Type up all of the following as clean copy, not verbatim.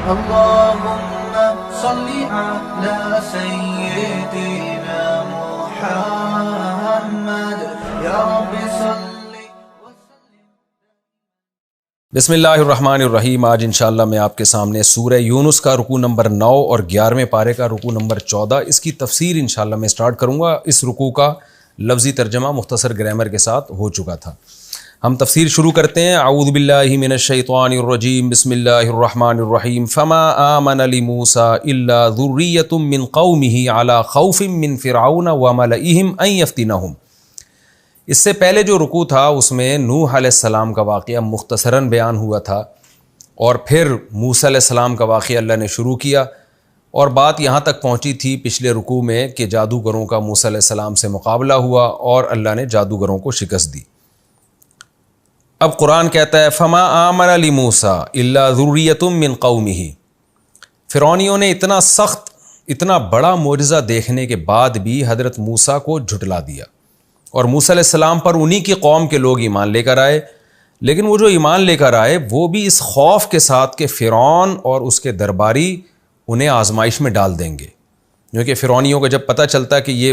اللهم صل على سيدنا محمد یا رب صل وسلم. بسم اللہ الرحمن الرحیم. آج انشاءاللہ میں آپ کے سامنے سورہ یونس کا رکوع نمبر 9 اور 11ویں پارے کا رکوع نمبر 14 اس کی تفسیر انشاءاللہ میں سٹارٹ کروں گا. اس رکوع کا لفظی ترجمہ مختصر گرامر کے ساتھ ہو چکا تھا. ہم تفسیر شروع کرتے ہیں. اعوذ باللہ من الشیطان الرجیم. بسم اللہ الرحمن الرحیم. فما آمن لموسیٰ الا ذریۃ من قومہ علی خوف من فرعون وملئہم ان یفتنہم. اس سے پہلے جو رکوع تھا اس میں نوح علیہ السلام کا واقعہ مختصراً بیان ہوا تھا اور پھر موسیٰ علیہ السلام کا واقعہ اللہ نے شروع کیا اور بات یہاں تک پہنچی تھی پچھلے رکوع میں کہ جادوگروں کا موسیٰ علیہ السلام سے مقابلہ ہوا اور اللہ نے جادوگروں کو شکست دی. اب قرآن کہتا ہے فما آمن لموسیٰ الا ذریۃ من قومہ. فرعونیوں نے اتنا سخت اتنا بڑا معجزہ دیکھنے کے بعد بھی حضرت موسیٰ کو جھٹلا دیا اور موسیٰ علیہ السلام پر انہی کی قوم کے لوگ ایمان لے کر آئے. لیکن وہ جو ایمان لے کر آئے وہ بھی اس خوف کے ساتھ کہ فرعون اور اس کے درباری انہیں آزمائش میں ڈال دیں گے. کیونکہ فرعونیوں کو جب پتہ چلتا کہ یہ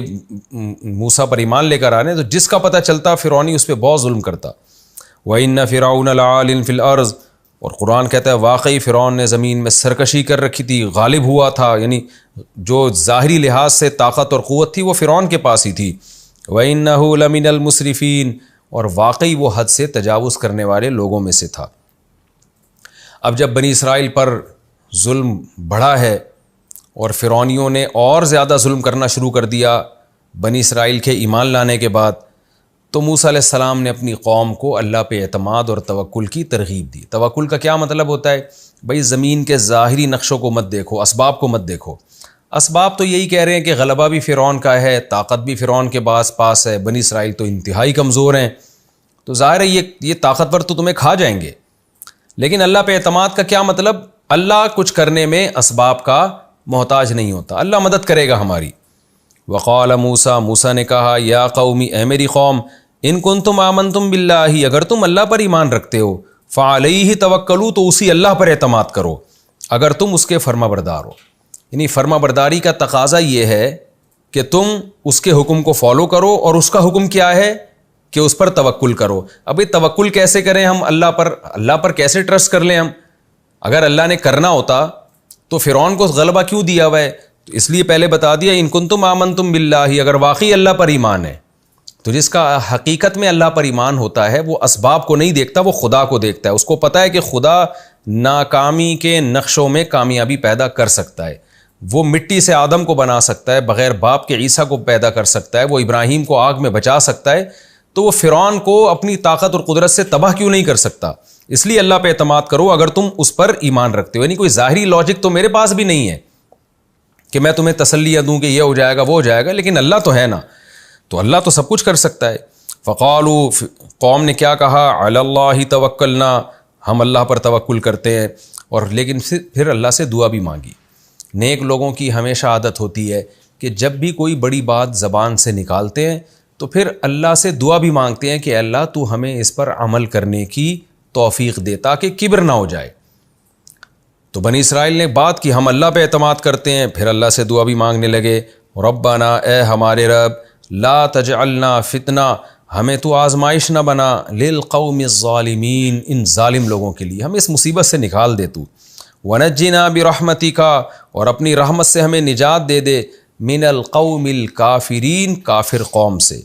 موسیٰ پر ایمان لے کر آنے تو جس کا پتہ چلتا فرعونی اس پہ بہت ظلم کرتا. وَإِنَّ فِرْعَوْنَ لَعَالٍ فِي الْأَرْضِ. اور قرآن کہتا ہے واقعی فرعون نے زمین میں سرکشی کر رکھی تھی, غالب ہوا تھا. یعنی جو ظاہری لحاظ سے طاقت اور قوت تھی وہ فرعون کے پاس ہی تھی. وَإِنَّهُ لَمِنَ الْمُسْرِفِينَ. اور واقعی وہ حد سے تجاوز کرنے والے لوگوں میں سے تھا. اب جب بنی اسرائیل پر ظلم بڑھا ہے اور فرعونیوں نے اور زیادہ ظلم کرنا شروع کر دیا بنی اسرائیل کے ایمان لانے کے بعد, تو موسیٰ علیہ السلام نے اپنی قوم کو اللہ پہ اعتماد اور توکل کی ترغیب دی. توکل کا کیا مطلب ہوتا ہے؟ بھئی زمین کے ظاہری نقشوں کو مت دیکھو, اسباب کو مت دیکھو. اسباب تو یہی کہہ رہے ہیں کہ غلبہ بھی فرعون کا ہے, طاقت بھی فرعون کے پاس ہے, بنی اسرائیل تو انتہائی کمزور ہیں, تو ظاہر ہے یہ طاقتور تو تمہیں کھا جائیں گے. لیکن اللہ پہ اعتماد کا کیا مطلب؟ اللہ کچھ کرنے میں اسباب کا محتاج نہیں ہوتا, اللہ مدد کرے گا ہماری. وقال موسیٰ, موسیٰ نے کہا یا قومی, اے میری قوم, ان کنتم آمنتم باللہ, اگر تم اللہ پر ایمان رکھتے ہو, فعلیہ توکلوا, تو اسی اللہ پر اعتماد کرو اگر تم اس کے فرما بردار ہو. یعنی فرما برداری کا تقاضا یہ ہے کہ تم اس کے حکم کو فالو کرو, اور اس کا حکم کیا ہے کہ اس پر توکل کرو. ابھی توکل کیسے کریں ہم اللہ پر کیسے ٹرسٹ کر لیں ہم؟ اگر اللہ نے کرنا ہوتا تو فرعون کو غلبہ کیوں دیا ہوا ہے؟ تو اس لیے پہلے بتا دیا ان کنتم آمنتم باللہ, اگر واقعی اللہ پر ایمان ہے. تو جس کا حقیقت میں اللہ پر ایمان ہوتا ہے وہ اسباب کو نہیں دیکھتا, وہ خدا کو دیکھتا ہے. اس کو پتہ ہے کہ خدا ناکامی کے نقشوں میں کامیابی پیدا کر سکتا ہے. وہ مٹی سے آدم کو بنا سکتا ہے, بغیر باپ کے عیسیٰ کو پیدا کر سکتا ہے, وہ ابراہیم کو آگ میں بچا سکتا ہے. تو وہ فرعون کو اپنی طاقت اور قدرت سے تباہ کیوں نہیں کر سکتا؟ اس لیے اللہ پہ اعتماد کرو اگر تم اس پر ایمان رکھتے ہو. یعنی کوئی ظاہری لاجک تو میرے پاس بھی نہیں ہے کہ میں تمہیں تسلیہ دوں کہ یہ ہو جائے گا وہ ہو جائے گا, لیکن اللہ تو ہے نا, تو اللہ تو سب کچھ کر سکتا ہے. فقالوا, قوم نے کیا کہا, علی اللہ توکلنا, ہم اللہ پر توکل کرتے ہیں. اور لیکن پھر اللہ سے دعا بھی مانگی. نیک لوگوں کی ہمیشہ عادت ہوتی ہے کہ جب بھی کوئی بڑی بات زبان سے نکالتے ہیں تو پھر اللہ سے دعا بھی مانگتے ہیں کہ اللہ تو ہمیں اس پر عمل کرنے کی توفیق دے تاکہ کبر نہ ہو جائے. تو بنی اسرائیل نے بات کی ہم اللہ پہ اعتماد کرتے ہیں, پھر اللہ سے دعا بھی مانگنے لگے. ربنا, اے ہمارے رب, لا تجعلنا فتنہ, ہمیں تو آزمائش نہ بنا, للقوم الظالمین, ان ظالم لوگوں کے لیے, ہمیں اس مصیبت سے نکال دے تو. ونجنا برحمتک, اور اپنی رحمت سے ہمیں نجات دے دے, من القوم الکافرین, کافر قوم سے.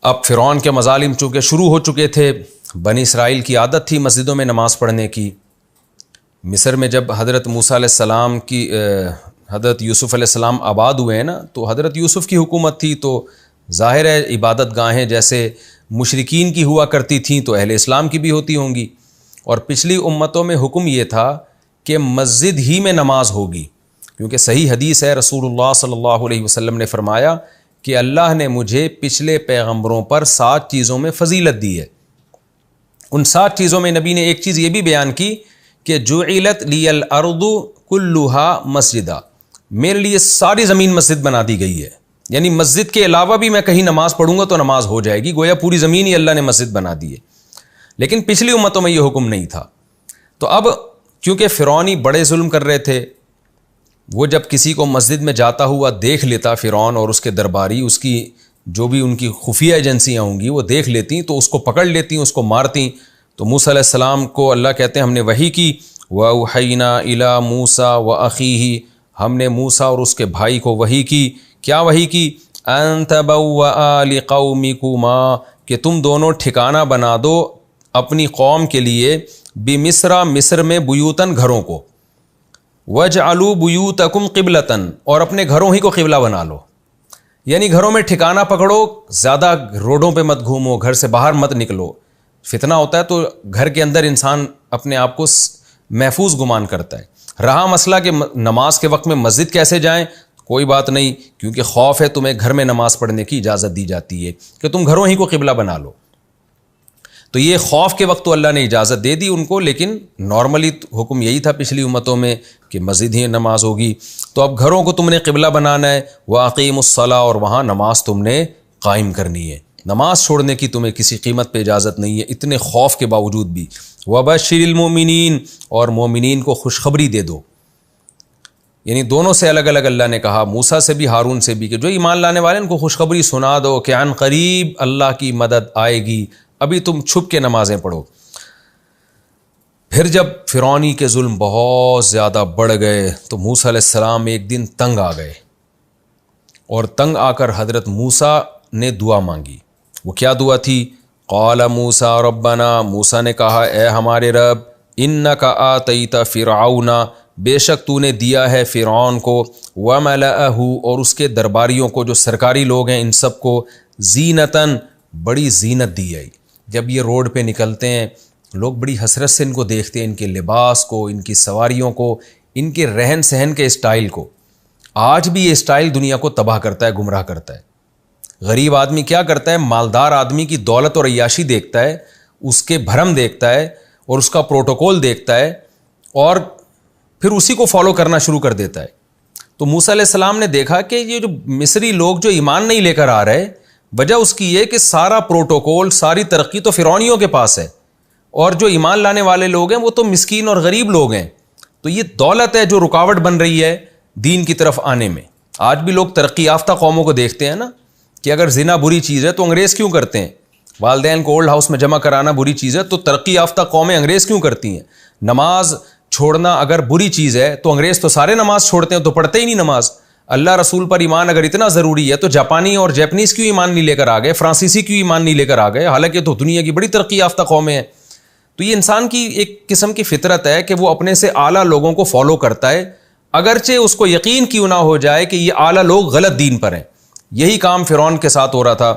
اب فرعون کے مظالم چونکہ شروع ہو چکے تھے, بنی اسرائیل کی عادت تھی مسجدوں میں نماز پڑھنے کی. مصر میں جب حضرت موسیٰ علیہ السلام کی حضرت یوسف علیہ السلام آباد ہوئے ہیں نا, تو حضرت یوسف کی حکومت تھی, تو ظاہر ہے عبادت گاہیں جیسے مشرکین کی ہوا کرتی تھیں تو اہل اسلام کی بھی ہوتی ہوں گی. اور پچھلی امتوں میں حکم یہ تھا کہ مسجد ہی میں نماز ہوگی, کیونکہ صحیح حدیث ہے, رسول اللہ صلی اللہ علیہ وسلم نے فرمایا کہ اللہ نے مجھے پچھلے پیغمبروں پر 7 چیزوں میں فضیلت دی ہے. ان 7 چیزوں میں نبی نے ایک چیز یہ بھی بیان کی کہ جعلت لی الارض کلھا مسجدا, میرے لیے ساری زمین مسجد بنا دی گئی ہے. یعنی مسجد کے علاوہ بھی میں کہیں نماز پڑھوں گا تو نماز ہو جائے گی, گویا پوری زمین ہی اللہ نے مسجد بنا دی ہے. لیکن پچھلی امتوں میں یہ حکم نہیں تھا. تو اب کیونکہ فرعونی بڑے ظلم کر رہے تھے. وہ جب کسی کو مسجد میں جاتا ہوا دیکھ لیتا فرعون اور اس کے درباری، اس کی جو بھی ان کی خفیہ ایجنسیاں ہوں گی وہ دیکھ لیتی تو اس کو پکڑ لیتی، اس کو مارتی. تو موسیٰ علیہ السلام کو اللہ کہتے ہیں ہم نے وحی کی، وَأَوْحَيْنَا إِلَىٰ مُوسَىٰ وَأَخِيهِ، ہم نے موسیٰ اور اس کے بھائی کو وحی کی. کیا وحی کی؟ أَن تَبَوَّآ لِقَوْمِكُمَا، کہ تم دونوں ٹھکانہ بنا دو اپنی قوم کے لیے، بمصر، مصر میں، بیوتاً گھروں کو، وَاجْعَلُوا بُيُوتَكُمْ قِبْلَةً، اور اپنے گھروں ہی کو قبلہ بنا لو. یعنی گھروں میں ٹھکانہ پکڑو، زیادہ روڈوں پہ مت گھومو، گھر سے باہر مت نکلو. فتنہ ہوتا ہے تو گھر کے اندر انسان اپنے آپ کو محفوظ گمان کرتا ہے. رہا مسئلہ کہ نماز کے وقت میں مسجد کیسے جائیں، کوئی بات نہیں، کیونکہ خوف ہے تمہیں گھر میں نماز پڑھنے کی اجازت دی جاتی ہے کہ تم گھروں ہی کو قبلہ بنا لو. تو یہ خوف کے وقت تو اللہ نے اجازت دے دی ان کو، لیکن نارملی حکم یہی تھا پچھلی امتوں میں کہ مسجد ہی نماز ہوگی. تو اب گھروں کو تم نے قبلہ بنانا ہے، وَأَقِيمُوا الصَّلَاةَ، اور وہاں نماز تم نے قائم کرنی ہے. نماز چھوڑنے کی تمہیں کسی قیمت پہ اجازت نہیں ہے، اتنے خوف کے باوجود بھی. وَبَشِّرِ الْمُؤْمِنِينَ، اور مومنین کو خوشخبری دے دو. یعنی دونوں سے الگ الگ اللہ نے کہا، موسیٰ سے بھی ہارون سے بھی، کہ جو ایمان لانے والے ان کو خوشخبری سنا دو کہ عن قریب اللہ کی مدد آئے گی، ابھی تم چھپ کے نمازیں پڑھو. پھر جب فرعونی کے ظلم بہت زیادہ بڑھ گئے تو موسیٰ علیہ السلام ایک دن تنگ آ گئے، اور تنگ آ کر حضرت موسیٰ نے دعا مانگی. وہ کیا دعا تھی؟ قال موسیٰ ربنا، موسیٰ نے کہا اے ہمارے رب، انک آتیت فرعون، بے شک تو نے دیا ہے فرعون کو، وملأہ، اور اس کے درباریوں کو جو سرکاری لوگ ہیں ان سب کو، زینتاً، بڑی زینت دی ہے. جب یہ روڈ پہ نکلتے ہیں لوگ بڑی حسرت سے ان کو دیکھتے ہیں، ان کے لباس کو، ان کی سواریوں کو، ان کے رہن سہن کے اسٹائل کو. آج بھی یہ اسٹائل دنیا کو تباہ کرتا ہے، گمراہ کرتا ہے. غریب آدمی کیا کرتا ہے؟ مالدار آدمی کی دولت اور عیاشی دیکھتا ہے، اس کے بھرم دیکھتا ہے اور اس کا پروٹوکول دیکھتا ہے، اور پھر اسی کو فالو کرنا شروع کر دیتا ہے. تو موسیٰ علیہ السلام نے دیکھا کہ یہ جو مصری لوگ جو ایمان نہیں لے کر آ رہے، وجہ اس کی یہ کہ سارا پروٹوکول، ساری ترقی تو فرعونیوں کے پاس ہے، اور جو ایمان لانے والے لوگ ہیں وہ تو مسکین اور غریب لوگ ہیں. تو یہ دولت ہے جو رکاوٹ بن رہی ہے دین کی طرف آنے میں. آج بھی لوگ ترقی یافتہ قوموں کو دیکھتے ہیں نا کہ اگر زنا بری چیز ہے تو انگریز کیوں کرتے ہیں، والدین کو اولڈ ہاؤس میں جمع کرانا بری چیز ہے تو ترقی یافتہ قومیں انگریز کیوں کرتی ہیں. نماز چھوڑنا اگر بری چیز ہے تو انگریز تو سارے نماز چھوڑتے ہیں، تو پڑھتے ہی نہیں نماز. اللہ رسول پر ایمان اگر اتنا ضروری ہے تو جاپانی اور جیپنیز کیوں ایمان نہیں لے کر آ گئے، فرانسیسی کیوں ایمان نہیں لے کر آ گئے، حالانکہ تو دنیا کی بڑی ترقی یافتہ قومیں ہیں. تو یہ انسان کی ایک قسم کی فطرت ہے کہ وہ اپنے سے اعلیٰ لوگوں کو فالو کرتا ہے، اگرچہ اس کو یقین کیوں نہ ہو جائے کہ یہ اعلیٰ لوگ غلط دین پر ہیں. یہی کام فرعون کے ساتھ ہو رہا تھا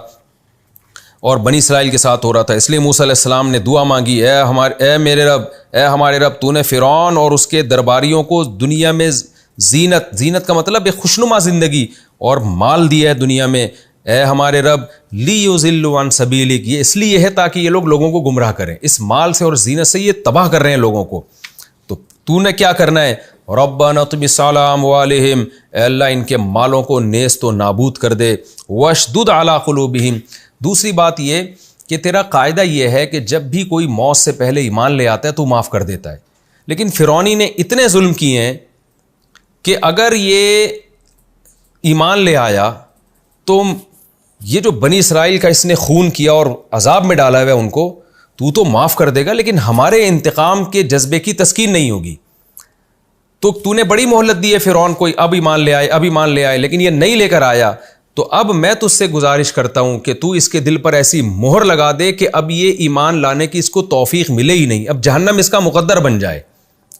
اور بنی اسرائیل کے ساتھ ہو رہا تھا. اس لیے موسیٰ علیہ السلام نے دعا مانگی، اے میرے رب، اے ہمارے رب، تو نے فرعون اور اس کے درباریوں کو دنیا میں زینت کا مطلب ایک خوشنما زندگی اور مال دیا ہے دنیا میں. اے ہمارے رب، لیضلوا عن سبیلک، یہ اس لیے ہے تاکہ یہ لوگوں کو گمراہ کریں. اس مال سے اور زینت سے یہ تباہ کر رہے ہیں لوگوں کو. تو نے کیا کرنا ہے؟ ربنا اطمس علی اموالہم، اے اللہ ان کے مالوں کو نیست و نابود کر دے. واشدد علی قلوبہم، دوسری بات یہ کہ تیرا قاعدہ یہ ہے کہ جب بھی کوئی موت سے پہلے ایمان لے آتا ہے تو معاف کر دیتا ہے. لیکن فرعونی نے اتنے ظلم کیے ہیں کہ اگر یہ ایمان لے آیا تو یہ جو بنی اسرائیل کا اس نے خون کیا اور عذاب میں ڈالا ہوا ہے ان کو، تو معاف کر دے گا، لیکن ہمارے انتقام کے جذبے کی تسکین نہیں ہوگی. تو نے بڑی مہلت دی ہے فرعون کو، اب ایمان لے آئے، لیکن یہ نہیں لے کر آیا. تو اب میں تجھ سے گزارش کرتا ہوں کہ تو اس کے دل پر ایسی مہر لگا دے کہ اب یہ ایمان لانے کی اس کو توفیق ملے ہی نہیں، اب جہنم اس کا مقدر بن جائے،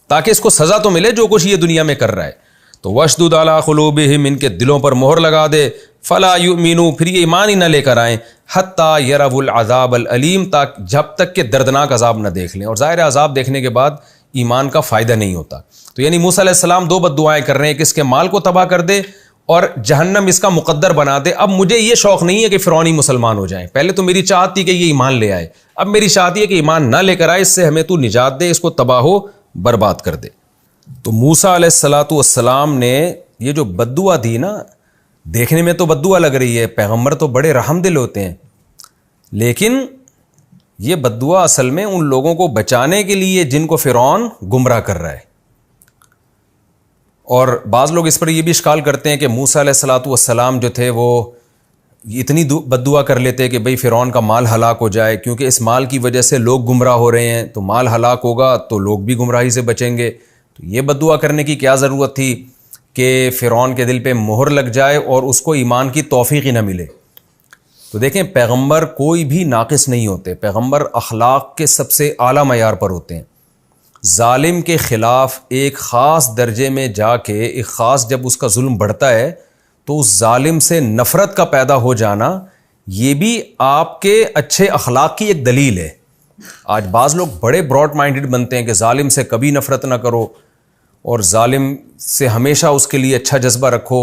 تاکہ اس کو سزا تو ملے جو کچھ یہ دنیا میں کر رہا ہے. تو واشدد علی قلوبہم، ان کے دلوں پر مہر لگا دے. فلا یؤمنوا، پھر یہ ایمان ہی نہ لے کر آئیں. حتی یروا العذاب العلیم، جب تک کہ دردناک عذاب نہ دیکھ لیں. اور ظاہر عذاب دیکھنے کے بعد ایمان کا فائدہ نہیں ہوتا. تو یعنی موسیٰ علیہ السلام دو بد دعائیں کر رہے ہیں کہ اس کے مال کو تباہ کر دے اور جہنم اس کا مقدر بنا دے. اب مجھے یہ شوق نہیں ہے کہ فرعونی مسلمان ہو جائیں، پہلے تو میری چاہت تھی کہ یہ ایمان لے آئے، اب میری چاہت ہے کہ ایمان نہ لے کر آئے، اس سے ہمیں تو نجات دے، اس کو تباہ و برباد کر دے. تو موسیٰ علیہ السلام نے یہ جو بد دعا دی نا، دیکھنے میں تو بد دعا لگ رہی ہے، پیغمبر تو بڑے رحم دل ہوتے ہیں، لیکن یہ بد دعا اصل میں ان لوگوں کو بچانے کے لیے جن کو فرعون گمراہ کر رہا ہے. اور بعض لوگ اس پر یہ بھی اشکال کرتے ہیں کہ موسیٰ علیہ الصلوۃ والسلام جو تھے وہ اتنی بد دعا کر لیتے کہ بھئی فرعون کا مال ہلاک ہو جائے، کیونکہ اس مال کی وجہ سے لوگ گمراہ ہو رہے ہیں، تو مال ہلاک ہوگا تو لوگ بھی گمراہی سے بچیں گے. تو یہ بد دعا کرنے کی کیا ضرورت تھی کہ فرعون کے دل پہ مہر لگ جائے اور اس کو ایمان کی توفیق ہی نہ ملے. تو دیکھیں پیغمبر کوئی بھی ناقص نہیں ہوتے، پیغمبر اخلاق کے سب سے اعلیٰ معیار پر ہوتے ہیں. ظالم کے خلاف ایک خاص درجے میں جا کے ایک خاص جب اس کا ظلم بڑھتا ہے تو اس ظالم سے نفرت کا پیدا ہو جانا یہ بھی آپ کے اچھے اخلاق کی ایک دلیل ہے. آج بعض لوگ بڑے براڈ مائنڈڈ بنتے ہیں کہ ظالم سے کبھی نفرت نہ کرو اور ظالم سے ہمیشہ اس کے لیے اچھا جذبہ رکھو.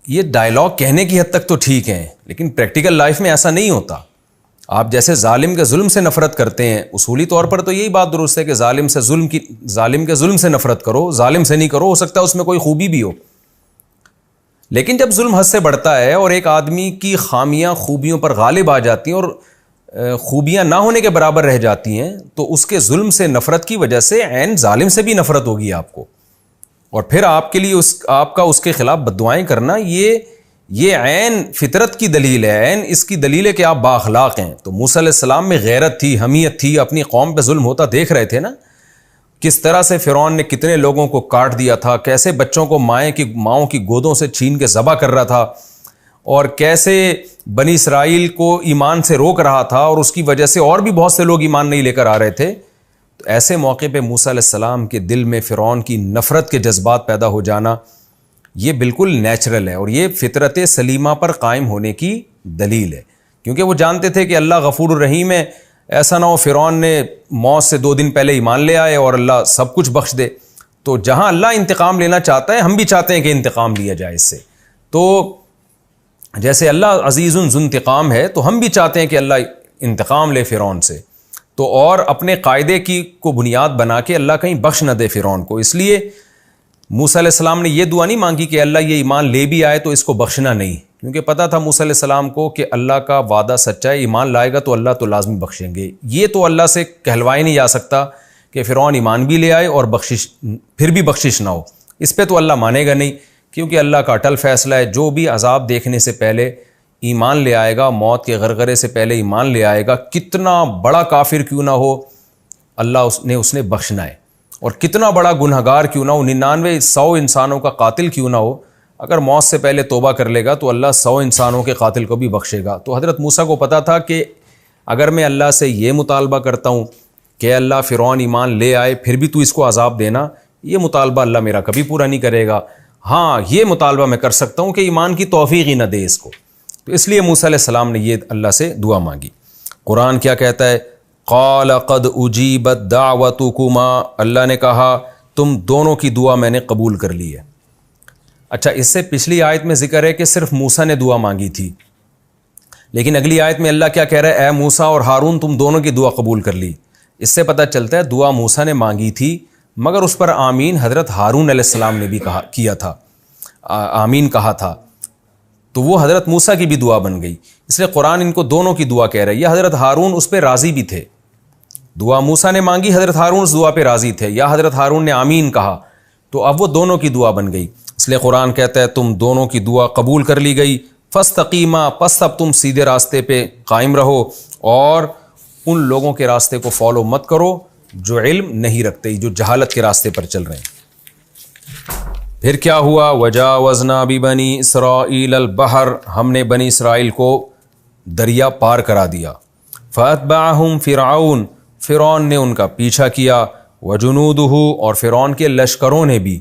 یہ ڈائلاگ کہنے کی حد تک تو ٹھیک ہیں، لیکن پریکٹیکل لائف میں ایسا نہیں ہوتا. آپ جیسے ظالم کے ظلم سے نفرت کرتے ہیں، اصولی طور پر تو یہی بات درست ہے کہ ظالم کے ظلم سے نفرت کرو، ظالم سے نہیں کرو. ہو سکتا ہے اس میں کوئی خوبی بھی ہو، لیکن جب ظلم حد سے بڑھتا ہے اور ایک آدمی کی خامیاں خوبیوں پر غالب آ جاتی ہیں اور خوبیاں نہ ہونے کے برابر رہ جاتی ہیں، تو اس کے ظلم سے نفرت کی وجہ سے عین ظالم سے بھی نفرت ہوگی آپ کو. اور پھر آپ کے لیے آپ کا اس کے خلاف بد دعائیں کرنا یہ عین فطرت کی دلیل ہے، عین اس کی دلیل ہے کہ آپ بااخلاق ہیں. تو موسیٰ علیہ السلام میں غیرت تھی، حمیت تھی، اپنی قوم پہ ظلم ہوتا دیکھ رہے تھے نا، کس طرح سے فرعون نے کتنے لوگوں کو کاٹ دیا تھا، کیسے بچوں کو ماؤں کی گودوں سے چھین کے ذبح کر رہا تھا، اور کیسے بنی اسرائیل کو ایمان سے روک رہا تھا، اور اس کی وجہ سے اور بھی بہت سے لوگ ایمان نہیں لے کر آ رہے تھے. تو ایسے موقع پہ موسیٰ علیہ السلام کے دل میں فرعون کی نفرت کے جذبات پیدا ہو جانا یہ بالکل نیچرل ہے، اور یہ فطرت سلیمہ پر قائم ہونے کی دلیل ہے. کیونکہ وہ جانتے تھے کہ اللہ غفور الرحیم ہے، ایسا نہ ہو فرعون نے موت سے 2 دن پہلے ایمان لے آئے اور اللہ سب کچھ بخش دے. تو جہاں اللہ انتقام لینا چاہتا ہے، ہم بھی چاہتے ہیں کہ انتقام لیا جائے اس سے. تو جیسے اللہ عزیز ذو انتقام ہے، تو ہم بھی چاہتے ہیں کہ اللہ انتقام لے فرعون سے. تو اور اپنے قاعدے کو بنیاد بنا کے اللہ کہیں بخش نہ دے فرعون کو. اس لیے موسیٰ علیہ السلام نے یہ دعا نہیں مانگی کہ اللہ یہ ایمان لے بھی آئے تو اس کو بخشنا نہیں، کیونکہ پتہ تھا موسیٰ علیہ السلام کو کہ اللہ کا وعدہ سچا ہے، ایمان لائے گا تو اللہ تو لازمی بخشیں گے. یہ تو اللہ سے کہلوائے نہیں جا سکتا کہ فرعون ایمان بھی لے آئے اور پھر بھی بخشش نہ ہو. اس پہ تو اللہ مانے گا نہیں، کیونکہ اللہ کا اٹل فیصلہ ہے، جو بھی عذاب دیکھنے سے پہلے ایمان لے آئے گا، موت کے غرغرے سے پہلے ایمان لے آئے گا، کتنا بڑا کافر کیوں نہ ہو اللہ اس نے بخشنا ہے. اور کتنا بڑا گنہگار کیوں نہ ہو، 99 انسانوں کا قاتل کیوں نہ ہو، اگر موت سے پہلے توبہ کر لے گا تو اللہ 100 انسانوں کے قاتل کو بھی بخشے گا. تو حضرت موسیٰ کو پتا تھا کہ اگر میں اللہ سے یہ مطالبہ کرتا ہوں کہ اللہ فرعون ایمان لے آئے پھر بھی تو اس کو عذاب دینا، یہ مطالبہ اللہ میرا کبھی پورا نہیں کرے گا. ہاں یہ مطالبہ میں کر سکتا ہوں کہ ایمان کی توفیق ہی نہ دے اس کو. تو اس لیے موسیٰ علیہ السلام نے یہ اللہ سے دعا مانگی. قرآن کیا کہتا ہے؟ قال قد اجیبت دعوتکما، اللہ نے کہا تم دونوں کی دعا میں نے قبول کر لی ہے. اچھا، اس سے پچھلی آیت میں ذکر ہے کہ صرف موسیٰ نے دعا مانگی تھی، لیکن اگلی آیت میں اللہ کیا کہہ رہا ہے؟ اے موسیٰ اور ہارون تم دونوں کی دعا قبول کر لی. اس سے پتہ چلتا ہے دعا موسیٰ نے مانگی تھی، مگر اس پر آمین حضرت ہارون علیہ السلام نے بھی کیا تھا، آمین کہا تھا، تو وہ حضرت موسیٰ کی بھی دعا بن گئی. اس لیے قرآن ان کو دونوں کی دعا کہہ رہا ہے. یا حضرت ہارون اس پہ راضی بھی تھے، دعا موسیٰ نے مانگی، حضرت ہارون اس دعا پہ راضی تھے، یا حضرت ہارون نے آمین کہا، تو اب وہ دونوں کی دعا بن گئی. اس لیے قرآن کہتا ہے تم دونوں کی دعا قبول کر لی گئی. فاستقیما، پس اب تم سیدھے راستے پہ قائم رہو اور ان لوگوں کے راستے کو فالو مت کرو جو علم نہیں رکھتے، جو جہالت کے راستے پر چل رہے ہیں. پھر کیا ہوا؟ وجاوزنا ببنی اسرائیل البحر، ہم نے بنی اسرائیل کو دریا پار کرا دیا. فاتبعہم فرعون، فرعون نے ان کا پیچھا کیا. وجنودہ، اور فرعون کے لشکروں نے بھی.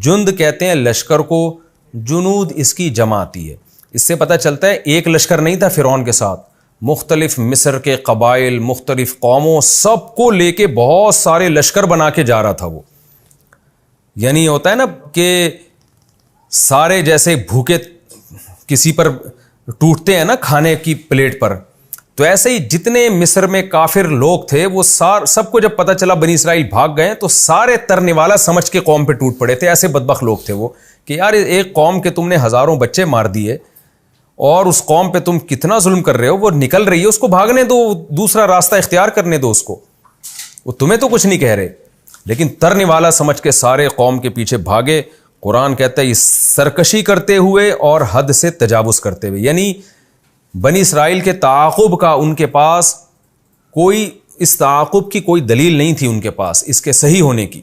جند کہتے ہیں لشکر کو، جنود اس کی جمع آتی ہے. اس سے پتہ چلتا ہے ایک لشکر نہیں تھا فرعون کے ساتھ، مختلف مصر کے قبائل، مختلف قوموں، سب کو لے کے بہت سارے لشکر بنا کے جا رہا تھا وہ. یعنی ہوتا ہے نا کہ سارے جیسے بھوکے کسی پر ٹوٹتے ہیں نا کھانے کی پلیٹ پر، تو ایسے ہی جتنے مصر میں کافر لوگ تھے وہ سب کو جب پتہ چلا بنی اسرائیل بھاگ گئے تو سارے ترنے والا سمجھ کے قوم پہ ٹوٹ پڑے تھے. ایسے بدبخت لوگ تھے وہ کہ یار ایک قوم کے تم نے ہزاروں بچے مار دیے اور اس قوم پہ تم کتنا ظلم کر رہے ہو، وہ نکل رہی ہے، اس کو بھاگنے دو، دوسرا راستہ اختیار کرنے دو اس کو، وہ تمہیں تو کچھ نہیں کہہ رہے، لیکن ترنے والا سمجھ کے سارے قوم کے پیچھے بھاگے۔ قرآن کہتا ہے سرکشی کرتے ہوئے اور حد سے تجاوز کرتے ہوئے، یعنی بنی اسرائیل کے تعاقب کا ان کے پاس کوئی، اس تعاقب کی کوئی دلیل نہیں تھی ان کے پاس اس کے صحیح ہونے کی،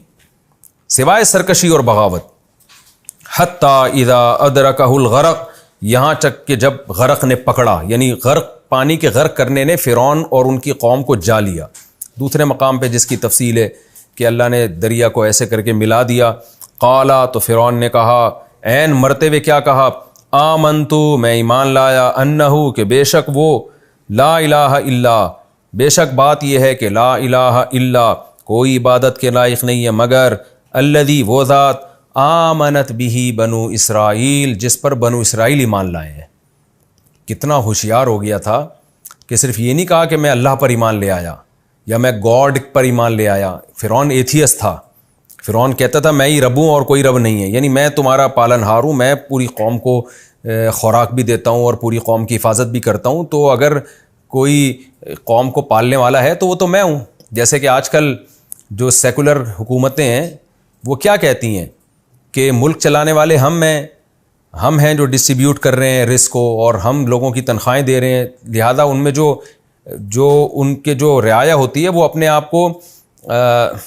سوائے سرکشی اور بغاوت۔ حتی اذا ادرکہ الغرق، یہاں تک کہ جب غرق نے پکڑا، یعنی غرق، پانی کے غرق کرنے نے فرعون اور ان کی قوم کو جا لیا۔ دوسرے مقام پہ جس کی تفصیل ہے کہ اللہ نے دریا کو ایسے کر کے ملا دیا۔ قالا، تو فرعون نے کہا، عین مرتے ہوئے کیا کہا، آمنتو، میں ایمان لایا، انہو، کہ بے شک وہ، لا الہ الا، بے شک بات یہ ہے کہ لا الہ الا، کوئی عبادت کے لائق نہیں ہے مگر الذی، وہ ذات، آمنت بھی بنو اسرائیل، جس پر بنو اسرائیل ایمان لائے ہیں۔ کتنا ہوشیار ہو گیا تھا کہ صرف یہ نہیں کہا کہ میں اللہ پر ایمان لے آیا یا میں گاڈ پر ایمان لے آیا۔ فرعون ایتھیسٹ تھا، فرعون کہتا تھا میں ہی رب ہوں اور کوئی رب نہیں ہے، یعنی میں تمہارا پالن ہار ہوں، میں پوری قوم کو خوراک بھی دیتا ہوں اور پوری قوم کی حفاظت بھی کرتا ہوں، تو اگر کوئی قوم کو پالنے والا ہے تو وہ تو میں ہوں۔ جیسے کہ آج کل جو سیکولر حکومتیں ہیں وہ کیا کہتی ہیں کہ ملک چلانے والے ہم ہیں جو ڈسٹریبیوٹ کر رہے ہیں رزق کو، اور ہم لوگوں کی تنخواہیں دے رہے ہیں، لہذا ان میں جو ان کے جو رعایا ہوتی ہے وہ اپنے آپ کو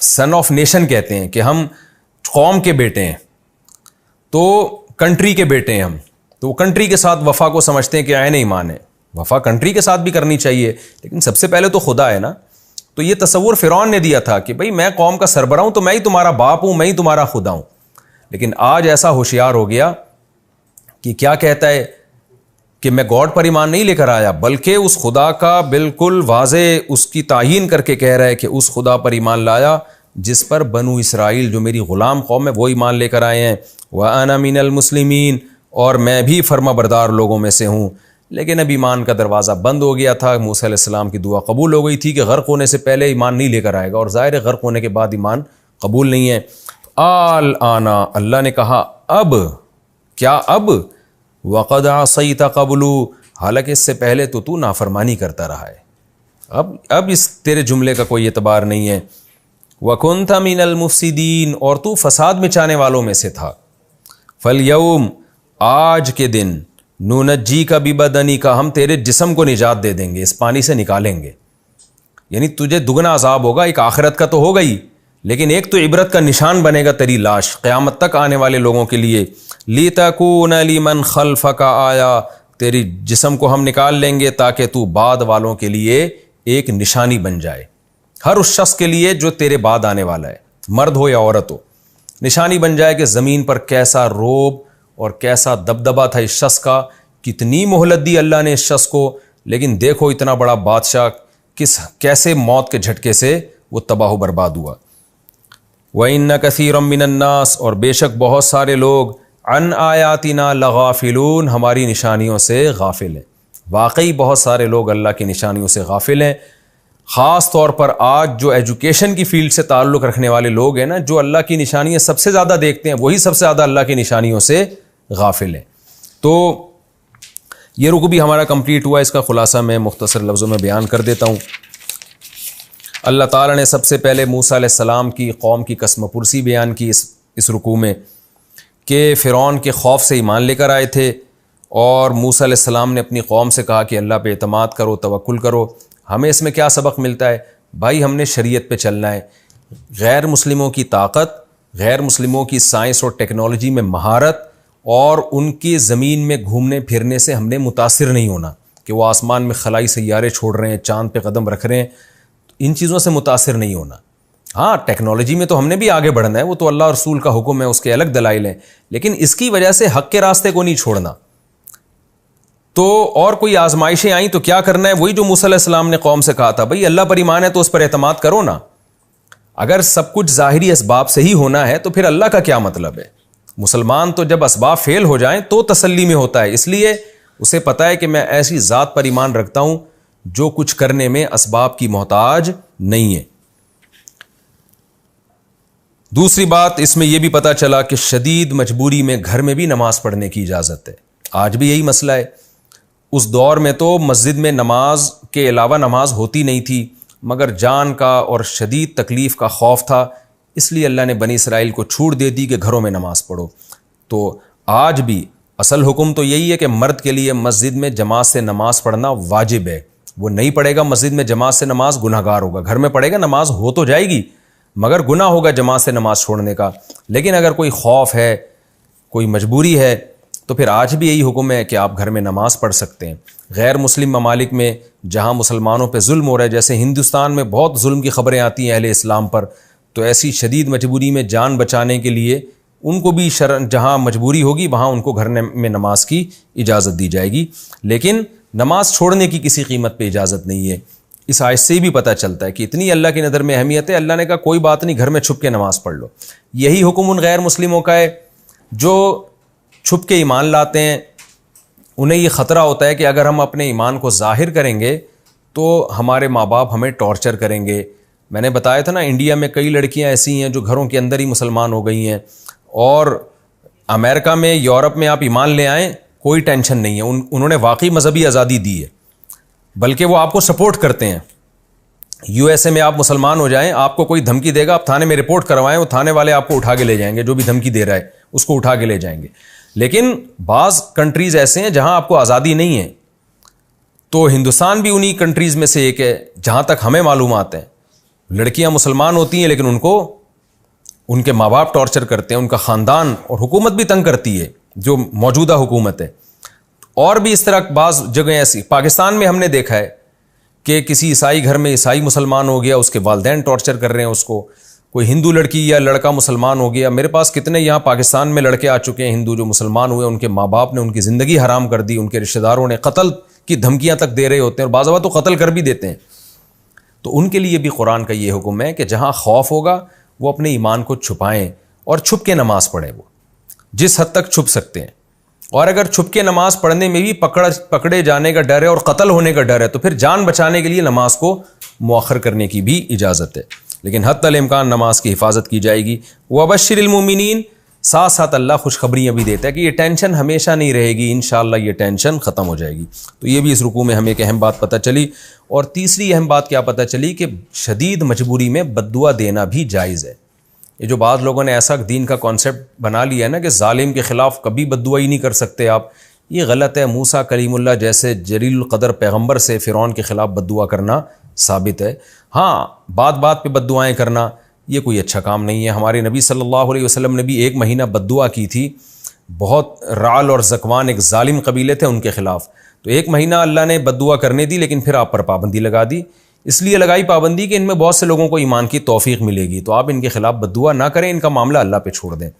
سن آف نیشن کہتے ہیں، کہ ہم قوم کے بیٹے ہیں، تو کنٹری کے بیٹے ہیں ہم، تو وہ کنٹری کے ساتھ وفا کو سمجھتے ہیں کہ عین ایمان ہے۔ وفا کنٹری کے ساتھ بھی کرنی چاہیے، لیکن سب سے پہلے تو خدا ہے نا۔ تو یہ تصور فرعون نے دیا تھا کہ بھئی میں قوم کا سربراہ ہوں تو میں ہی تمہارا باپ ہوں، میں ہی تمہارا خدا ہوں۔ لیکن آج ایسا ہوشیار ہو گیا کہ کیا کہتا ہے کہ میں گاڈ پر ایمان نہیں لے کر آیا، بلکہ اس خدا کا بالکل واضح اس کی تعیین کر کے کہہ رہا ہے کہ اس خدا پر ایمان لایا جس پر بنو اسرائیل جو میری غلام قوم ہے وہ ایمان لے کر آئے ہیں۔ وَأَنَا مِنَ الْمُسْلِمِينَ، اور میں بھی فرما بردار لوگوں میں سے ہوں۔ لیکن اب ایمان کا دروازہ بند ہو گیا تھا، موسیٰ علیہ السلام کی دعا قبول ہو گئی تھی کہ غرق ہونے سے پہلے ایمان نہیں لے کر آئے گا، اور ظاہر ہے غرق ہونے کے بعد ایمان قبول نہیں ہے۔ آنا، اللہ نے کہا اب، کیا اب، وَقَدْ عَصَيْتَ قَبْلُ، حالانکہ اس سے پہلے تو نافرمانی کرتا رہا ہے، اب اس تیرے جملے کا کوئی اعتبار نہیں ہے۔ وَكُنْتَ مِنَ الْمُفْسِدِينَ، اور تو فساد مچانے والوں میں سے تھا۔ فَالْيَوْمَ، آج کے دن، نُنَجِّيكَ بِبَدَنِكَ، ہم تیرے جسم کو نجات دے دیں گے، اس پانی سے نکالیں گے، یعنی تجھے دگنا عذاب ہوگا، ایک آخرت کا تو ہوگا ہی، لیکن ایک تو عبرت کا نشان بنے گا تیری لاش قیامت تک آنے والے لوگوں کے لیے۔ لِتَكُونَ لِمَنْ خَلْفَكَ آیا، تیری جسم کو ہم نکال لیں گے تاکہ تو بعد والوں کے لیے ایک نشانی بن جائے، ہر اس شخص کے لیے جو تیرے بعد آنے والا ہے، مرد ہو یا عورت ہو، نشانی بن جائے کہ زمین پر کیسا روب اور کیسا دبدبا تھا اس شخص کا، کتنی مہلت دی اللہ نے اس شخص کو، لیکن دیکھو اتنا بڑا بادشاہ کیسے موت کے جھٹکے سے وہ تباہ و برباد ہوا۔ وَإِنَّ كَثِيرًا مِّنَ النَّاسِ، اور بے شک بہت سارے لوگ، عن آیاتنا لغافلون، ہماری نشانیوں سے غافل ہیں۔ واقعی بہت سارے لوگ اللہ کی نشانیوں سے غافل ہیں، خاص طور پر آج جو ایجوکیشن کی فیلڈ سے تعلق رکھنے والے لوگ ہیں نا، جو اللہ کی نشانیاں سب سے زیادہ دیکھتے ہیں، وہی سب سے زیادہ اللہ کی نشانیوں سے غافل ہیں۔ تو یہ رکوع بھی ہمارا کمپلیٹ ہوا، اس کا خلاصہ میں مختصر لفظوں میں بیان کر دیتا ہوں۔ اللہ تعالیٰ نے سب سے پہلے موسیٰ علیہ السلام کی قوم کی قسم پرسی بیان کی اس رکوع میں، کہ فرعون کے خوف سے ایمان لے کر آئے تھے، اور موسیٰ علیہ السلام نے اپنی قوم سے کہا کہ اللہ پہ اعتماد کرو، توکل کرو۔ ہمیں اس میں کیا سبق ملتا ہے؟ بھائی ہم نے شریعت پہ چلنا ہے، غیر مسلموں کی طاقت، غیر مسلموں کی سائنس اور ٹیکنالوجی میں مہارت اور ان کی زمین میں گھومنے پھرنے سے ہم نے متاثر نہیں ہونا کہ وہ آسمان میں خلائی سیارے چھوڑ رہے ہیں، چاند پہ قدم رکھ رہے ہیں، ان چیزوں سے متاثر نہیں ہونا۔ ہاں ٹیکنالوجی میں تو ہم نے بھی آگے بڑھنا ہے، وہ تو اللہ اور رسول کا حکم ہے، اس کے الگ دلائل ہیں، لیکن اس کی وجہ سے حق کے راستے کو نہیں چھوڑنا۔ تو اور کوئی آزمائشیں آئیں تو کیا کرنا ہے؟ وہی جو موسیٰ علیہ السلام نے قوم سے کہا تھا، بھئی اللہ پر ایمان ہے تو اس پر اعتماد کرو نا۔ اگر سب کچھ ظاہری اسباب سے ہی ہونا ہے تو پھر اللہ کا کیا مطلب ہے؟ مسلمان تو جب اسباب فیل ہو جائیں تو تسلی میں ہوتا ہے، اس لیے اسے پتہ ہے کہ میں ایسی ذات پر ایمان رکھتا ہوں جو کچھ کرنے میں اسباب کی محتاج نہیں ہے۔ دوسری بات اس میں یہ بھی پتہ چلا کہ شدید مجبوری میں گھر میں بھی نماز پڑھنے کی اجازت ہے۔ آج بھی یہی مسئلہ ہے، اس دور میں تو مسجد میں نماز کے علاوہ نماز ہوتی نہیں تھی، مگر جان کا اور شدید تکلیف کا خوف تھا، اس لیے اللہ نے بنی اسرائیل کو چھوٹ دے دی کہ گھروں میں نماز پڑھو۔ تو آج بھی اصل حکم تو یہی ہے کہ مرد کے لیے مسجد میں جماعت سے نماز پڑھنا واجب ہے۔ وہ نہیں پڑھے گا مسجد میں جماعت سے نماز، گناہ گار ہوگا۔ گھر میں پڑھے گا نماز ہو تو جائے گی، مگر گناہ ہوگا جماعت سے نماز چھوڑنے کا۔ لیکن اگر کوئی خوف ہے، کوئی مجبوری ہے، تو پھر آج بھی یہی حکم ہے کہ آپ گھر میں نماز پڑھ سکتے ہیں۔ غیر مسلم ممالک میں جہاں مسلمانوں پہ ظلم ہو رہا ہے، جیسے ہندوستان میں بہت ظلم کی خبریں آتی ہیں اہل اسلام پر، تو ایسی شدید مجبوری میں جان بچانے کے لیے ان کو بھی جہاں مجبوری ہوگی وہاں ان کو گھر میں نماز کی اجازت دی جائے گی، لیکن نماز چھوڑنے کی کسی قیمت پہ اجازت نہیں ہے۔ اس آیت سے بھی پتہ چلتا ہے کہ اتنی اللہ کی نظر میں اہمیت ہے، اللہ نے کہا کوئی بات نہیں، گھر میں چھپ کے نماز پڑھ لو۔ یہی حکم ان غیر مسلموں کا ہے جو چھپ کے ایمان لاتے ہیں۔ انہیں یہ خطرہ ہوتا ہے کہ اگر ہم اپنے ایمان کو ظاہر کریں گے تو ہمارے ماں باپ ہمیں ٹارچر کریں گے۔ میں نے بتایا تھا نا، انڈیا میں کئی لڑکیاں ایسی ہیں جو گھروں کے اندر ہی مسلمان ہو گئی ہیں، اور امریکہ میں، یورپ میں آپ ایمان لے آئیں کوئی ٹینشن نہیں ہے، انہوں نے واقعی مذہبی آزادی دی ہے، بلکہ وہ آپ کو سپورٹ کرتے ہیں۔ یو ایس اے میں آپ مسلمان ہو جائیں، آپ کو کوئی دھمکی دے گا، آپ تھانے میں رپورٹ کروائیں، وہ تھانے والے آپ کو اٹھا کے لے جائیں گے، جو بھی دھمکی دے رہا ہے اس کو اٹھا کے لے جائیں گے۔ لیکن بعض کنٹریز ایسے ہیں جہاں آپ کو آزادی نہیں ہے، تو ہندوستان بھی انہی کنٹریز میں سے ایک ہے جہاں تک ہمیں معلومات ہیں۔ لڑکیاں مسلمان ہوتی ہیں لیکن ان کو ان کے ماں باپ ٹارچر کرتے ہیں، ان کا خاندان اور حکومت بھی تنگ کرتی ہے، جو موجودہ حکومت ہے۔ اور بھی اس طرح بعض جگہیں ایسی، پاکستان میں ہم نے دیکھا ہے کہ کسی عیسائی گھر میں عیسائی مسلمان ہو گیا، اس کے والدین ٹارچر کر رہے ہیں اس کو۔ کوئی ہندو لڑکی یا لڑکا مسلمان ہو گیا، میرے پاس کتنے یہاں پاکستان میں لڑکے آ چکے ہیں ہندو جو مسلمان ہوئے، ان کے ماں باپ نے ان کی زندگی حرام کر دی، ان کے رشتہ داروں نے قتل کی دھمکیاں تک دے رہے ہوتے ہیں، اور بعض اوقات تو قتل کر بھی دیتے ہیں۔ تو ان کے لیے بھی قرآن کا یہ حکم ہے کہ جہاں خوف ہوگا وہ اپنے ایمان کو چھپائیں اور چھپ کے نماز پڑھیں، وہ جس حد تک چھپ سکتے ہیں۔ اور اگر چھپ کے نماز پڑھنے میں بھی پکڑے جانے کا ڈر ہے اور قتل ہونے کا ڈر ہے، تو پھر جان بچانے کے لیے نماز کو مؤخر کرنے کی بھی اجازت ہے، لیکن حتی الامکان نماز کی حفاظت کی جائے گی۔ وَبَشِّرِ الْمُؤْمِنِينَ، ساتھ ساتھ اللہ خوشخبریاں بھی دیتا ہے کہ یہ ٹینشن ہمیشہ نہیں رہے گی، انشاءاللہ یہ ٹینشن ختم ہو جائے گی۔ تو یہ بھی اس رکوع میں ہمیں ایک اہم بات پتہ چلی۔ اور تیسری اہم بات کیا پتہ چلی کہ شدید مجبوری میں بد دعا دینا بھی جائز ہے۔ یہ جو بعض لوگوں نے ایسا دین کا کانسیپٹ بنا لیا ہے نا کہ ظالم کے خلاف کبھی بد دعا ہی نہیں کر سکتے آپ، یہ غلط ہے۔ موسیٰ کلیم اللہ جیسے جلیل القدر پیغمبر سے فرعون کے خلاف بد دعا کرنا ثابت ہے۔ ہاں، بات بات پہ بد دعائیں کرنا یہ کوئی اچھا کام نہیں ہے۔ ہمارے نبی صلی اللہ علیہ وسلم نے بھی 1 مہینہ بد دعا کی تھی، بہت رعل اور زکوان ایک ظالم قبیلے تھے ان کے خلاف، تو 1 مہینہ اللہ نے بد دعا کرنے دی، لیکن پھر آپ پر پابندی لگا دی۔ اس لیے لگائی پابندی کہ ان میں بہت سے لوگوں کو ایمان کی توفیق ملے گی، تو آپ ان کے خلاف بد دعا نہ کریں، ان کا معاملہ اللہ پہ چھوڑ دیں۔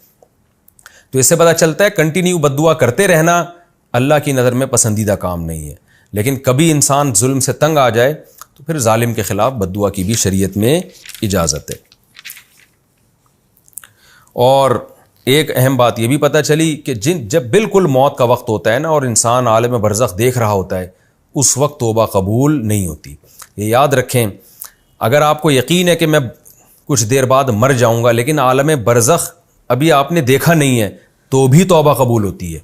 تو اس سے پتہ چلتا ہے کنٹینیو بد دعا کرتے رہنا اللہ کی نظر میں پسندیدہ کام نہیں ہے، لیکن کبھی انسان ظلم سے تنگ آ جائے تو پھر ظالم کے خلاف بد دعا کی بھی شریعت میں اجازت ہے۔ اور ایک اہم بات یہ بھی پتہ چلی کہ جب بالکل موت کا وقت ہوتا ہے نا اور انسان عالم برزخ دیکھ رہا ہوتا ہے، اس وقت توبہ قبول نہیں ہوتی۔ یہ یاد رکھیں، اگر آپ کو یقین ہے کہ میں کچھ دیر بعد مر جاؤں گا لیکن عالم برزخ ابھی آپ نے دیکھا نہیں ہے، تو بھی توبہ قبول ہوتی ہے۔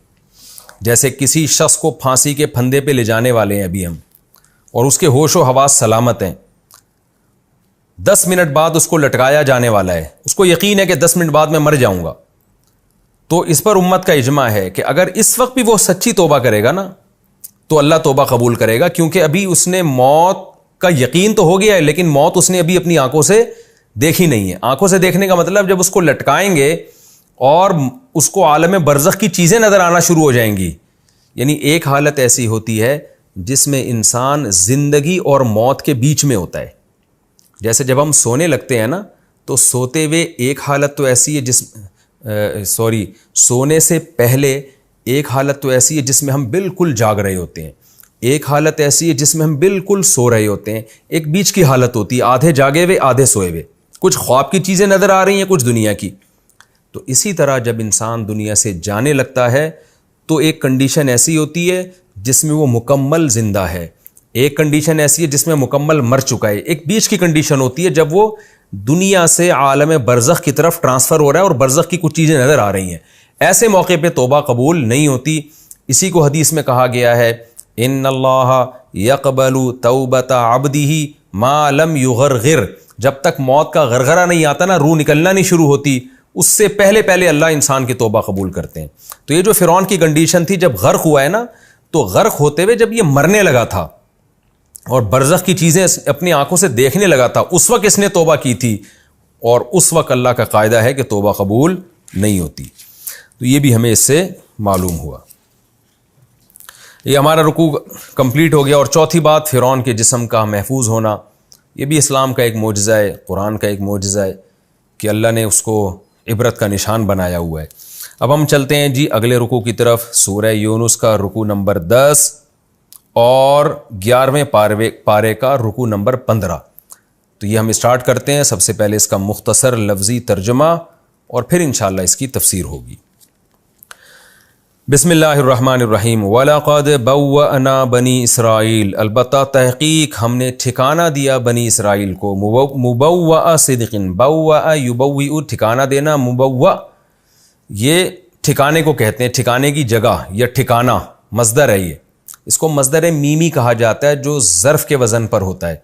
جیسے کسی شخص کو پھانسی کے پھندے پہ لے جانے والے ہیں ابھی ہم، اور اس کے ہوش و حواس سلامت ہیں، 10 منٹ بعد اس کو لٹکایا جانے والا ہے، اس کو یقین ہے کہ 10 منٹ بعد میں مر جاؤں گا، تو اس پر امت کا اجماع ہے کہ اگر اس وقت بھی وہ سچی توبہ کرے گا نا تو اللہ توبہ قبول کرے گا، کیونکہ ابھی اس نے موت کا یقین تو ہو گیا ہے لیکن موت اس نے ابھی اپنی آنکھوں سے دیکھی نہیں ہے۔ آنکھوں سے دیکھنے کا مطلب جب اس کو لٹکائیں گے اور اس کو عالم برزخ کی چیزیں نظر آنا شروع ہو جائیں گی، یعنی ایک حالت ایسی ہوتی ہے جس میں انسان زندگی اور موت کے بیچ میں ہوتا ہے۔ جیسے جب ہم سونے لگتے ہیں نا تو سوتے ہوئے ایک حالت تو ایسی ہے سونے سے پہلے ایک حالت تو ایسی ہے جس میں ہم بالکل جاگ رہے ہوتے ہیں، ایک حالت ایسی ہے جس میں ہم بالکل سو رہے ہوتے ہیں، ایک بیچ کی حالت ہوتی ہے آدھے جاگے ہوئے آدھے سوئے ہوئے، کچھ خواب کی چیزیں نظر آ رہی ہیں کچھ دنیا کی۔ تو اسی طرح جب انسان دنیا سے جانے لگتا ہے تو ایک کنڈیشن ایسی ہوتی ہے جس میں وہ مکمل زندہ ہے، ایک کنڈیشن ایسی ہے جس میں مکمل مر چکا ہے، ایک بیچ کی کنڈیشن ہوتی ہے جب وہ دنیا سے عالم برزخ کی طرف ٹرانسفر ہو رہا ہے اور برزخ کی کچھ چیزیں نظر آ رہی ہیں۔ ایسے موقع پہ توبہ قبول نہیں ہوتی۔ اسی کو حدیث میں کہا گیا ہے ان اللہ یقبل توبۃ عبدہ ما لم یغرغر، جب تک موت کا غرغرہ نہیں آتا نا، روح نکلنا نہیں شروع ہوتی، اس سے پہلے پہلے اللہ انسان کی توبہ قبول کرتے ہیں۔ تو یہ جو فرعون کی کنڈیشن تھی جب غرق ہوا ہے نا، تو غرق ہوتے ہوئے جب یہ مرنے لگا تھا اور برزخ کی چیزیں اپنی آنکھوں سے دیکھنے لگا تھا، اس وقت اس نے توبہ کی تھی، اور اس وقت اللہ کا قاعدہ ہے کہ توبہ قبول نہیں ہوتی۔ تو یہ بھی ہمیں اس سے معلوم ہوا۔ یہ ہمارا رکوع کمپلیٹ ہو گیا۔ اور چوتھی بات، فرعون کے جسم کا محفوظ ہونا، یہ بھی اسلام کا ایک معجزہ ہے، قرآن کا ایک معجزہ ہے کہ اللہ نے اس کو عبرت کا نشان بنایا ہوا ہے۔ اب ہم چلتے ہیں جی اگلے رکوع کی طرف، سورہ یونس کا رکوع نمبر 10 اور 11ویں پارے کا رکوع نمبر 15۔ تو یہ ہم اسٹارٹ کرتے ہیں۔ سب سے پہلے اس کا مختصر لفظی ترجمہ اور پھر انشاءاللہ اس کی تفسیر ہوگی۔ بسم اللہ الرحمن الرحیم۔ وَلَقَدْ بَوَّأْنَا بَنِي اسرائیل، البتہ تحقیق ہم نے ٹھکانہ دیا بنی اسرائیل کو، مبوّأ صدق، بوّأ یبوّئ ٹھکانہ دینا، مبوّأ یہ ٹھکانے کو کہتے ہیں، ٹھکانے کی جگہ یا ٹھکانہ، مصدر ہے یہ، اس کو مصدر میمی کہا جاتا ہے جو ظرف کے وزن پر ہوتا ہے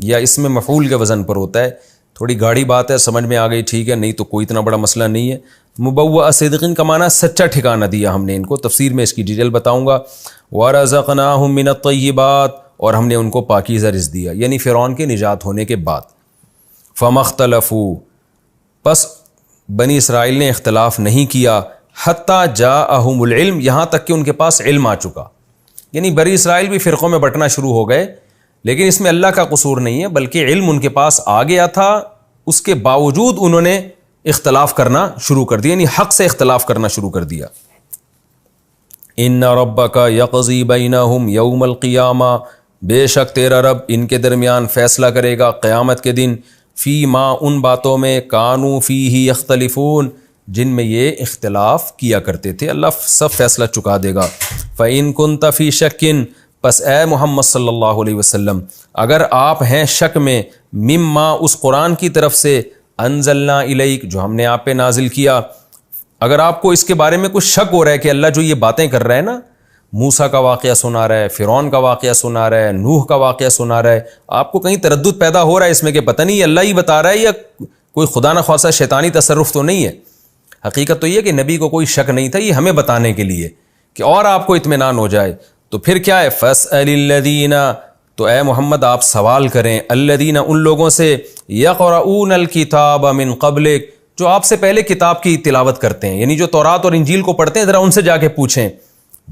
یا اس میں مفعول کے وزن پر ہوتا ہے۔ تھوڑی گاڑی بات ہے، سمجھ میں آ گئی ٹھیک ہے، نہیں تو کوئی اتنا بڑا مسئلہ نہیں ہے۔ مبوّأ صدقین کا معنی سچا ٹھکانہ دیا ہم نے ان کو، تفسیر میں اس کی ڈیٹیل بتاؤں گا۔ وَرَزَقْنَاهُم مِّنَ الطَّيِّبَاتِ، اور ہم نے ان کو پاکیزہ رزق دیا، یعنی فرعون کے نجات ہونے کے بعد۔ فَمَا اخْتَلَفُوا، پس بنی اسرائیل نے اختلاف نہیں کیا، حتیٰ جاءہم العلم، یہاں تک کہ ان کے پاس علم آ چکا، یعنی بنی اسرائیل بھی فرقوں میں بٹنا شروع ہو گئے، لیکن اس میں اللہ کا قصور نہیں ہے بلکہ علم ان کے پاس آ گیا تھا، اس کے باوجود انہوں نے اختلاف کرنا شروع کر دیا، یعنی حق سے اختلاف کرنا شروع کر دیا۔ ان ربک یقضی بینہم یوم القیامہ، بے شک تیرا رب ان کے درمیان فیصلہ کرے گا قیامت کے دن، فی ما ان باتوں میں، کانوا فیہ یختلفون جن میں یہ اختلاف کیا کرتے تھے، اللہ سب فیصلہ چکا دے گا۔ فَإِن كُنْتَ فِي شَكٍ، پس اے محمد صلی اللہ علیہ وسلم اگر آپ ہیں شک میں، مما اس قرآن کی طرف سے، انزلنا الیک جو ہم نے آپ پہ نازل کیا، اگر آپ کو اس کے بارے میں کچھ شک ہو رہا ہے کہ اللہ جو یہ باتیں کر رہا ہے نا، موسیٰ کا واقعہ سنا رہا ہے، فرعون کا واقعہ سنا رہا ہے، نوح کا واقعہ سنا رہا ہے، آپ کو کہیں تردد پیدا ہو رہا ہے اس میں کہ پتہ نہیں اللہ ہی بتا رہا ہے یا کوئی خدا نخواستہ شیطانی تصرف تو نہیں ہے، حقیقت تو یہ کہ نبی کو کوئی شک نہیں تھا، یہ ہمیں بتانے کے لیے کہ اور آپ کو اطمینان ہو جائے۔ تو پھر کیا ہے، فَاسْأَلِ الَّذِينَ، تو اے محمد آپ سوال کریں، الذین ان لوگوں سے، یقرؤون الکتاب من قبلک جو آپ سے پہلے کتاب کی تلاوت کرتے ہیں، یعنی جو تورات اور انجیل کو پڑھتے ہیں، ذرا ان سے جا کے پوچھیں،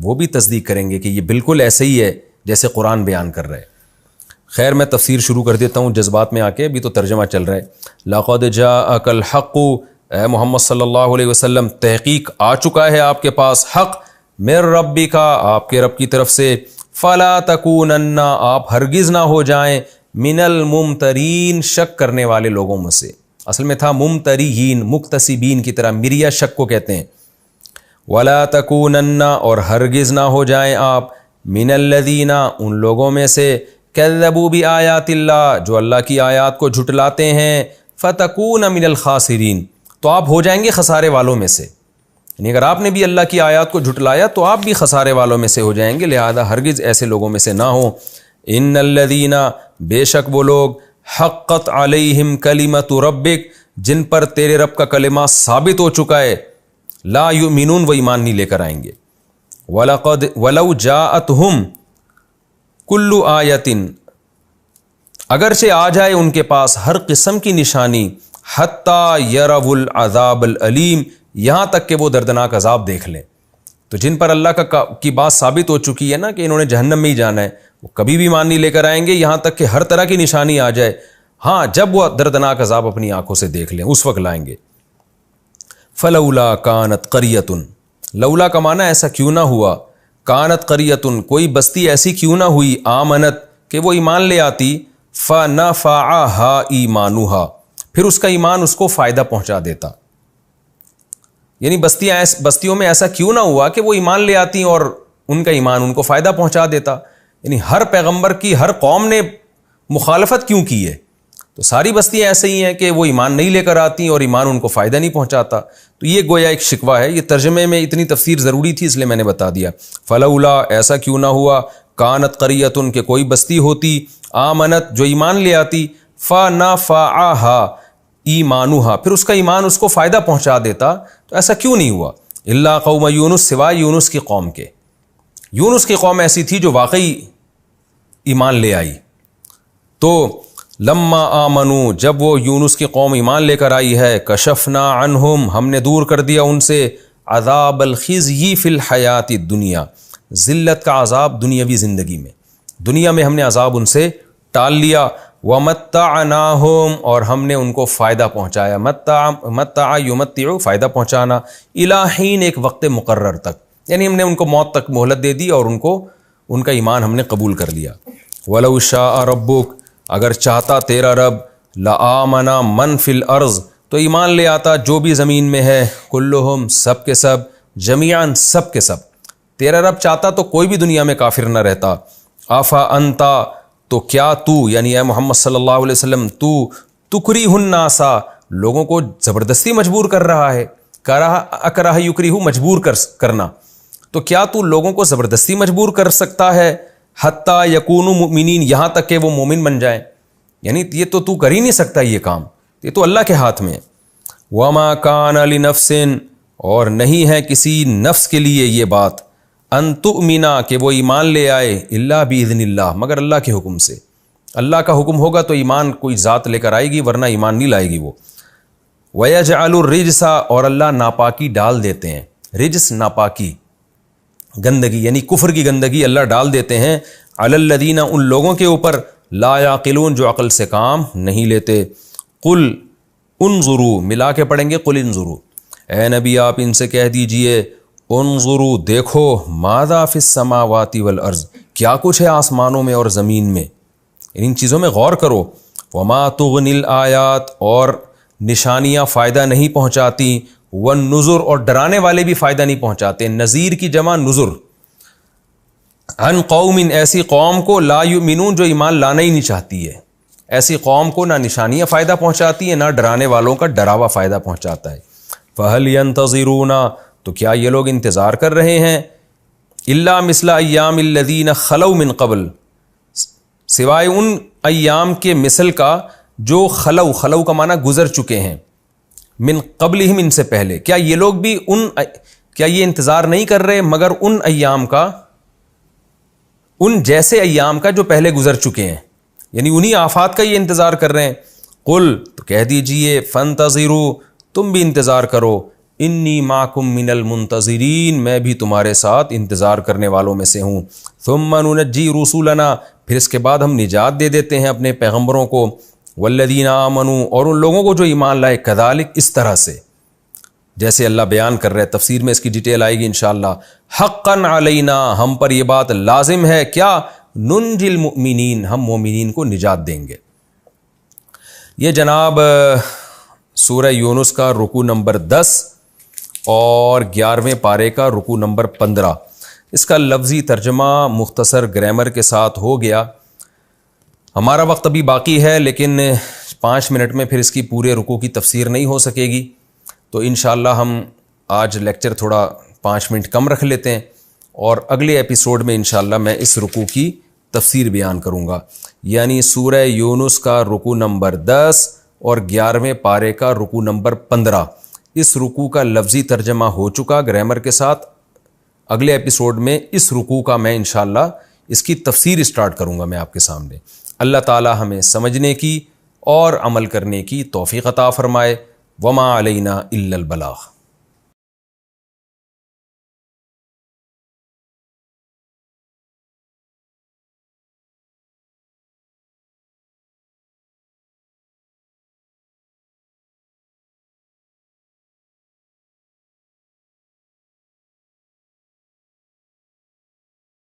وہ بھی تصدیق کریں گے کہ یہ بالکل ایسے ہی ہے جیسے قرآن بیان کر رہا ہے۔ خیر میں تفسیر شروع کر دیتا ہوں جذبات میں آ کے، ابھی تو ترجمہ چل رہا ہے۔ لقد جاءک الحق، اے محمد صلی اللہ علیہ وسلم تحقیق آ چکا ہے آپ کے پاس حق، من ربک آپ کے رب کی طرف سے، فلا تکونن آپ ہرگز نہ ہو جائیں، من الممترین شک کرنے والے لوگوں میں سے، اصل میں تھا ممتریین، مکتسبین کی طرح، مریہ شک کو کہتے ہیں۔ ولا تکونن اور ہرگز نہ ہو جائیں آپ، من الذین ان لوگوں میں سے، کذبوا بآیات اللہ جو اللہ کی آیات کو جھٹلاتے ہیں، فتکون من الخاسرین تو آپ ہو جائیں گے خسارے والوں میں سے، یعنی اگر آپ نے بھی اللہ کی آیات کو جھٹلایا تو آپ بھی خسارے والوں میں سے ہو جائیں گے، لہذا ہرگز ایسے لوگوں میں سے نہ ہوں۔ ان الذین بے شک وہ لوگ، حقت علیہم کلمۃ ربک جن پر تیرے رب کا کلمہ ثابت ہو چکا ہے، لا یؤمنون وہ ایمان نہیں لے کر آئیں گے۔ وَلَقَدْ وَلَوْ جَاءَتْهُمْ كُلُّ آیَةٍ اگرچہ آ جائے ان کے پاس ہر قسم کی نشانی، حتیٰ یروا العذاب العلیم یہاں تک کہ وہ دردناک عذاب دیکھ لیں۔ تو جن پر اللہ کی بات ثابت ہو چکی ہے نا کہ انہوں نے جہنم میں ہی جانا ہے، وہ کبھی بھی ایمان نہیں لے کر آئیں گے یہاں تک کہ ہر طرح کی نشانی آ جائے، ہاں جب وہ دردناک عذاب اپنی آنکھوں سے دیکھ لیں اس وقت لائیں گے۔ فلولا کانت قریۃ، لولا کا معنی ایسا کیوں نہ ہوا، کانت قریۃ کوئی بستی ایسی کیوں نہ ہوئی، آمنت کہ وہ ایمان لے آتی، فنفعھا ایمانھا پھر اس کا ایمان اس کو فائدہ پہنچا دیتا، یعنی بستیوں میں ایسا کیوں نہ ہوا کہ وہ ایمان لے آتی اور ان کا ایمان ان کو فائدہ پہنچا دیتا، یعنی ہر پیغمبر کی ہر قوم نے مخالفت کیوں کی ہے، تو ساری بستیاں ایسے ہی ہیں کہ وہ ایمان نہیں لے کر آتی اور ایمان ان کو فائدہ نہیں پہنچاتا، تو یہ گویا ایک شکوہ ہے، یہ ترجمے میں اتنی تفسیر ضروری تھی اس لیے میں نے بتا دیا۔ فلولا ایسا کیوں نہ ہوا، کانت قریتن کہ کوئی بستی ہوتی، آمنت جو ایمان لے آتی، فنفعہا ایمانہا پھر اس کا ایمان اس کو فائدہ پہنچا دیتا، تو ایسا کیوں نہیں ہوا؟ الا قوم یونس سوائے یونس کی قوم کے، یونس کی قوم ایسی تھی جو واقعی ایمان لے آئی۔ تو لما آمنو جب وہ یونس کی قوم ایمان لے کر آئی ہے، کشفنا عنہم ہم نے دور کر دیا ان سے عذاب الخزی فی الحیات الدنیا ذلت کا عذاب دنیاوی زندگی میں، دنیا میں ہم نے عذاب ان سے ٹال لیا، ومتعناہم اور ہم نے ان کو فائدہ پہنچایا، متع یمتع فائدہ پہنچانا، الی حین ایک وقت مقرر تک، یعنی ہم نے ان کو موت تک مہلت دے دی اور ان کا ایمان ہم نے قبول کر لیا۔ وَلَوْ شَاءَ رَبُّكَ اگر چاہتا تیرا رب، لَآمَنَ مَنْ فِي الْأَرْضِ تو ایمان لے آتا جو بھی زمین میں ہے، کلہم سب کے سب، جمیعاً سب کے سب، تیرا رب چاہتا تو کوئی بھی دنیا میں کافر نہ رہتا۔ آفا انتا تو کیا تو یعنی اے محمد صلی اللہ علیہ وسلم تو تکریہ الناسا لوگوں کو زبردستی مجبور کر رہا ہے، اکراہ یکریہ مجبور کرنا، تو کیا تو لوگوں کو زبردستی مجبور کر سکتا ہے، حتیٰ یکونوا مؤمنین یہاں تک کہ وہ مومن بن جائیں، یعنی یہ تو کر ہی نہیں سکتا یہ کام، یہ تو اللہ کے ہاتھ میں ہے۔ وما کان لنفس اور نہیں ہے کسی نفس کے لیے یہ بات، ان تؤمنا کہ وہ ایمان لے آئے، الا باذن اللہ مگر اللہ کے حکم سے، اللہ کا حکم ہوگا تو ایمان کوئی ذات لے کر آئے گی ورنہ ایمان نہیں لائے گی وہ۔ ویجعل الرجس اور اللہ ناپاکی ڈال دیتے ہیں، رجس ناپاکی گندگی یعنی کفر کی گندگی اللہ ڈال دیتے ہیں، علی الذین ان لوگوں کے اوپر لا یعقلون جو عقل سے کام نہیں لیتے۔ قل انظروا ملا کے پڑھیں گے قل انظروا، اے نبی آپ ان سے کہہ دیجئے انظروا دیکھو، ماذا فی السماوات والارض کیا کچھ ہے آسمانوں میں اور زمین میں، ان چیزوں میں غور کرو۔ وما تغنی الآیات اور نشانیاں فائدہ نہیں پہنچاتی، والنذر اور ڈرانے والے بھی فائدہ نہیں پہنچاتے، نذیر کی جمع نذر، عن قوم ایسی قوم کو لا یؤمنون جو ایمان لانا ہی نہیں چاہتی ہے، ایسی قوم کو نہ نشانیاں فائدہ پہنچاتی ہیں نہ ڈرانے والوں کا ڈراوا فائدہ پہنچاتا ہے۔ فہل ینتظرون تو کیا یہ لوگ انتظار کر رہے ہیں، الا مثل ایام الذین خلو من قبل سوائے ان ایام کے مثل کا جو خلو کا معنی گزر چکے ہیں، من قبلہم ان سے پہلے، کیا یہ لوگ بھی کیا یہ انتظار نہیں کر رہے مگر ان ایام کا، ان جیسے ایام کا جو پہلے گزر چکے ہیں، یعنی انہی آفات کا یہ انتظار کر رہے ہیں۔ قل تو کہہ دیجئے فانتظروا تم بھی انتظار کرو، انی معکم من المنتظرین میں بھی تمہارے ساتھ انتظار کرنے والوں میں سے ہوں۔ ثم ننجی رسولنا پھر اس کے بعد ہم نجات دے دیتے ہیں اپنے پیغمبروں کو، والذین آمنوا اور ان لوگوں کو جو ایمان لائے، کذالک اس طرح سے جیسے اللہ بیان کر رہے ہیں، تفسیر میں اس کی ڈیٹیل آئے گی انشاءاللہ۔ حقا علینا ہم پر یہ بات لازم ہے، کیا ننجی المؤمنین ہم مومنین کو نجات دیں گے۔ یہ جناب سورہ یونس کا رکوع نمبر 10 اور 11ویں پارے کا رکوع نمبر 15، اس کا لفظی ترجمہ مختصر گرامر کے ساتھ ہو گیا۔ ہمارا وقت ابھی باقی ہے لیکن 5 منٹ میں پھر اس کی پورے رکوع کی تفسیر نہیں ہو سکے گی، تو انشاءاللہ ہم آج لیکچر تھوڑا 5 منٹ کم رکھ لیتے ہیں اور اگلے ایپیسوڈ میں انشاءاللہ میں اس رکوع کی تفسیر بیان کروں گا، یعنی سورہ یونس کا رکوع نمبر 10 اور 11ویں پارے کا رکوع نمبر 15، اس رکوع کا لفظی ترجمہ ہو چکا گرامر کے ساتھ۔ اگلے ایپیسوڈ میں اس رکوع کا میں انشاءاللہ اس کی تفسیر اسٹارٹ کروں گا میں آپ کے سامنے۔ اللہ تعالی ہمیں سمجھنے کی اور عمل کرنے کی توفیق عطا فرمائے۔ وما علینا الا البلاغ۔